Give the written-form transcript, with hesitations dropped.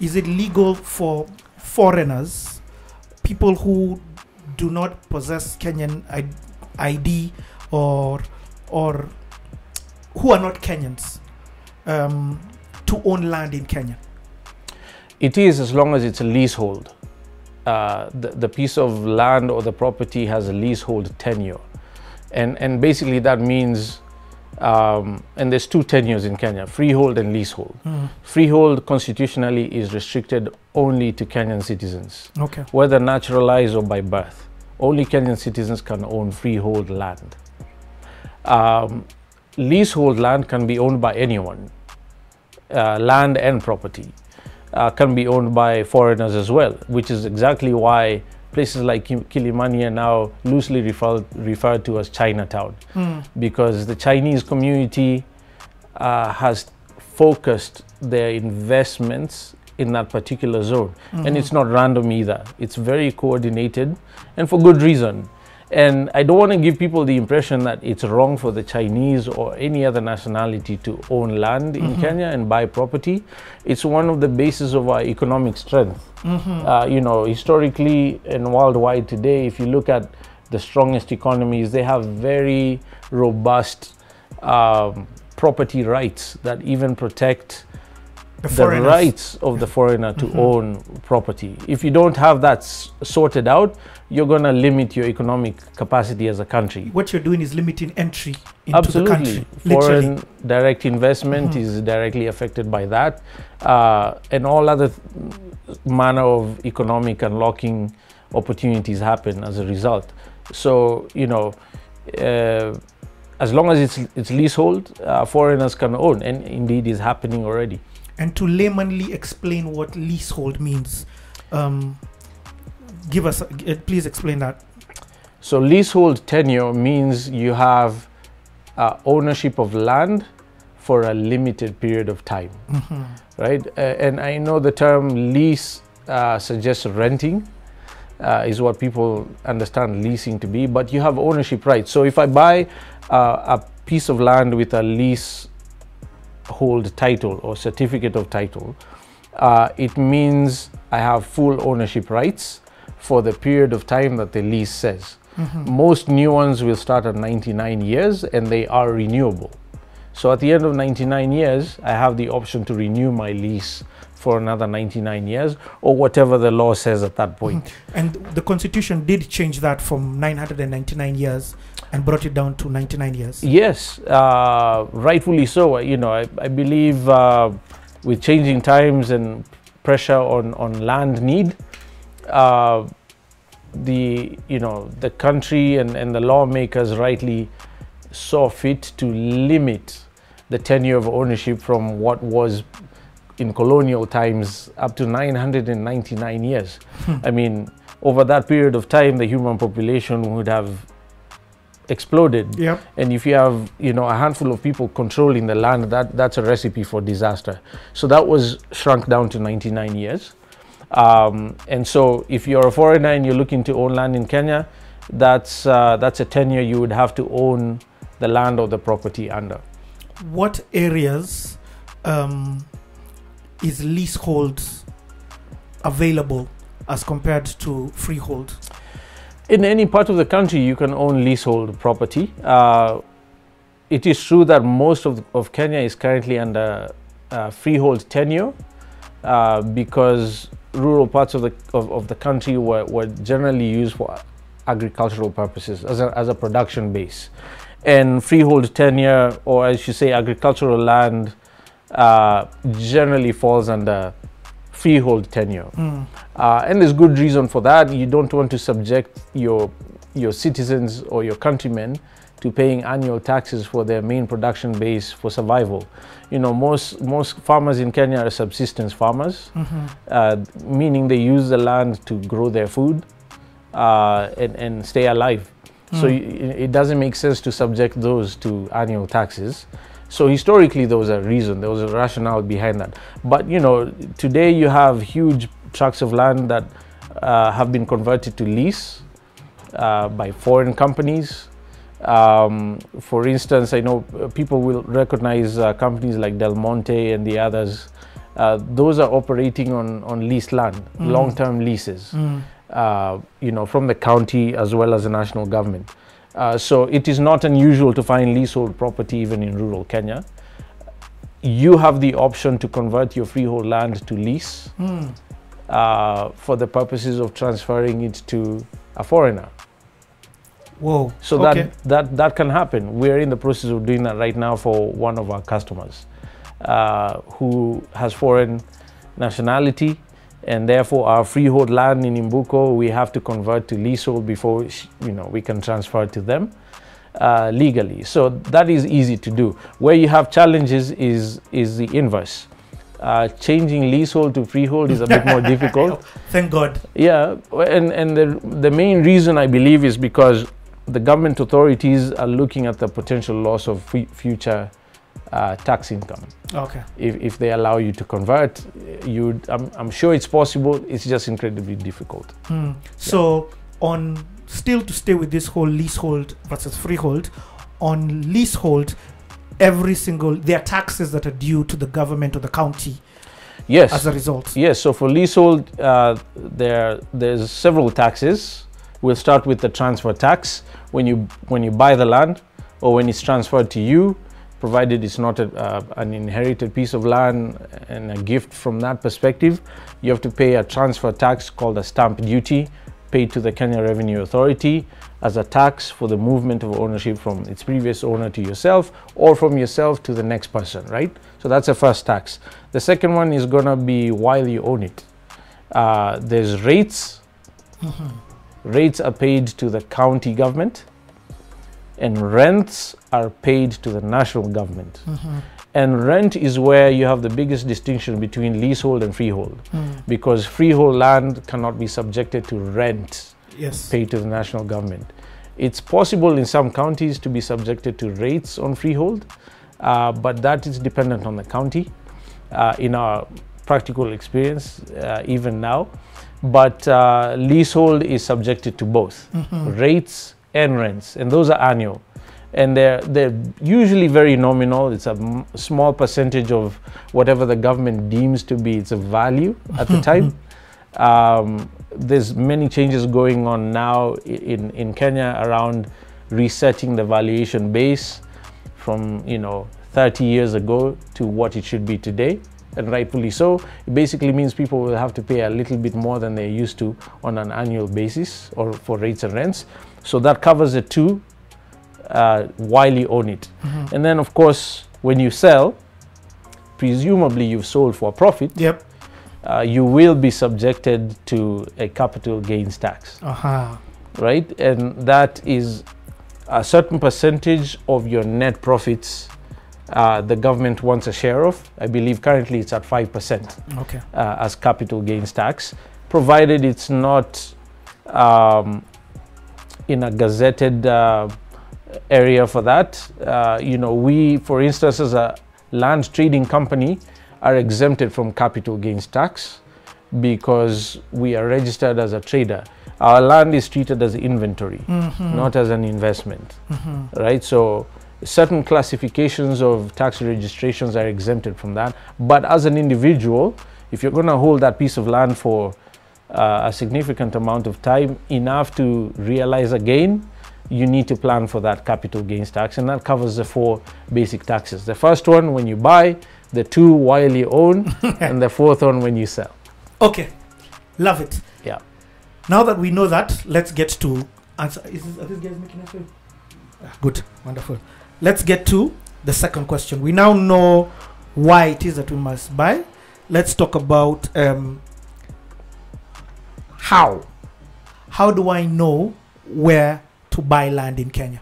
is it legal for foreigners, people who do not possess Kenyan ID or who are not Kenyans, to own land in Kenya? It is, as long as it's a leasehold. The piece of land or the property has a leasehold tenure. And basically that means, and there's two tenures in Kenya, freehold and leasehold. Freehold constitutionally is restricted only to Kenyan citizens, whether naturalized or by birth. Only Kenyan citizens can own freehold land. Leasehold land can be owned by anyone. Land and property can be owned by foreigners as well, which is exactly why places like Kilimani are now loosely referred to as Chinatown, because the Chinese community has focused their investments in that particular zone. And it's not random either. It's very coordinated, and for good reason. And I don't want to give people the impression that it's wrong for the Chinese or any other nationality to own land in Kenya and buy property. It's one of the bases of our economic strength. You know, historically and worldwide today, if you look at the strongest economies, they have very robust property rights that even protect the rights of the foreigner to own property. If you don't have that sorted out, you're going to limit your economic capacity as a country. What you're doing is limiting entry into the country. Foreign direct investment is directly affected by that, and all other manner of economic unlocking opportunities happen as a result. So, you know, as long as it's leasehold, foreigners can own, and indeed is happening already. And to laymanly explain what leasehold means, give us, please explain that. So leasehold tenure means you have ownership of land for a limited period of time, right? And I know the term lease suggests renting, is what people understand leasing to be, but you have ownership rights. So if I buy a piece of land with a lease hold title or certificate of title, it means I have full ownership rights for the period of time that the lease says. Most new ones will start at 99 years and they are renewable. So at the end of 99 years, I have the option to renew my lease for another 99 years or whatever the law says at that point. And the constitution did change that from 999 years and brought it down to 99 years. Yes, rightfully so. You know, I believe with changing times and pressure on land need, the country and the lawmakers rightly saw fit to limit the tenure of ownership from what was in colonial times up to 999 years. I mean, over that period of time, the human population would have exploded. And if you have, you know, a handful of people controlling the land, that's a recipe for disaster. So that was shrunk down to 99 years. And so if you're a foreigner and you're looking to own land in Kenya, that's a tenure you would have to own the land or the property under. What areas is leasehold available as compared to freehold? In any part of the country, you can own leasehold property. It is true that most of Kenya is currently under freehold tenure because rural parts of the country were generally used for agricultural purposes as a production base. And freehold tenure, or I should say agricultural land, generally falls under freehold tenure. And there's good reason for that. You don't want to subject your citizens or your countrymen to paying annual taxes for their main production base for survival. You know, most farmers in Kenya are subsistence farmers, meaning they use the land to grow their food and stay alive. So it doesn't make sense to subject those to annual taxes. So historically, there was a reason, there was a rationale behind that. But you know, today you have huge tracts of land that have been converted to lease by foreign companies. For instance, I know people will recognize companies like Del Monte and the others those are operating on leased land, long-term leases, you know, from the county as well as the national government. So it is not unusual to find leasehold property even in rural Kenya. You have the option to convert your freehold land to lease for the purposes of transferring it to a foreigner. Whoa. So that can happen. We're in the process of doing that right now for one of our customers who has foreign nationality, and therefore our freehold land in Imbuko we have to convert to leasehold before we can transfer to them legally. So that is easy to do. Where you have challenges is the inverse. Changing leasehold to freehold is a bit more difficult. Thank God. Yeah, and the main reason I believe is because the government authorities are looking at the potential loss of future tax income. Okay. If they allow you to convert, I'm sure it's possible. It's just incredibly difficult. So still to stay with this whole leasehold versus freehold, on leasehold, there are taxes that are due to the government or the county. Yes. As a result. Yes. So for leasehold, there's several taxes. We'll start with the transfer tax. When you buy the land or when it's transferred to you, provided it's not an inherited piece of land and a gift from that perspective, you have to pay a transfer tax called a stamp duty paid to the Kenya Revenue Authority as a tax for the movement of ownership from its previous owner to yourself or from yourself to the next person, right? So that's the first tax. The second one is going to be while you own it. There's rates. Rates are paid to the county government, and rents are paid to the national government. And rent is where you have the biggest distinction between leasehold and freehold, because freehold land cannot be subjected to rent paid to the national government. It's possible in some counties to be subjected to rates on freehold, but that is dependent on the county in our practical experience even now. But leasehold is subjected to both rates and rents, and those are annual, and they're usually very nominal. It's a small percentage of whatever the government deems to be its value at the time. There's many changes going on now in Kenya around resetting the valuation base from 30 years ago to what it should be today. And rightfully so. It basically means people will have to pay a little bit more than they're used to on an annual basis or for rates and rents. So that covers the two while you own it. And then, of course, when you sell, presumably you've sold for a profit. Yep. You will be subjected to a capital gains tax. Right? And that is a certain percentage of your net profits. The government wants a share of. I believe currently it's at 5% as capital gains tax, provided it's not in a gazetted area for that. We, for instance, as a land trading company, are exempted from capital gains tax because we are registered as a trader. Our land is treated as inventory, not as an investment, right? So certain classifications of tax registrations are exempted from that. But as an individual, if you're going to hold that piece of land for a significant amount of time, enough to realize a gain, you need to plan for that capital gains tax, and that covers the 4 basic taxes. The first one when you buy, the 2 while you own, and the 4th one when you sell. Okay, love it. Yeah. Now that we know that, let's get to answer. Are these guys making us? Good, wonderful. Let's get to the second question. We now know why it is that we must buy. Let's talk about how. How do I know where to buy land in Kenya?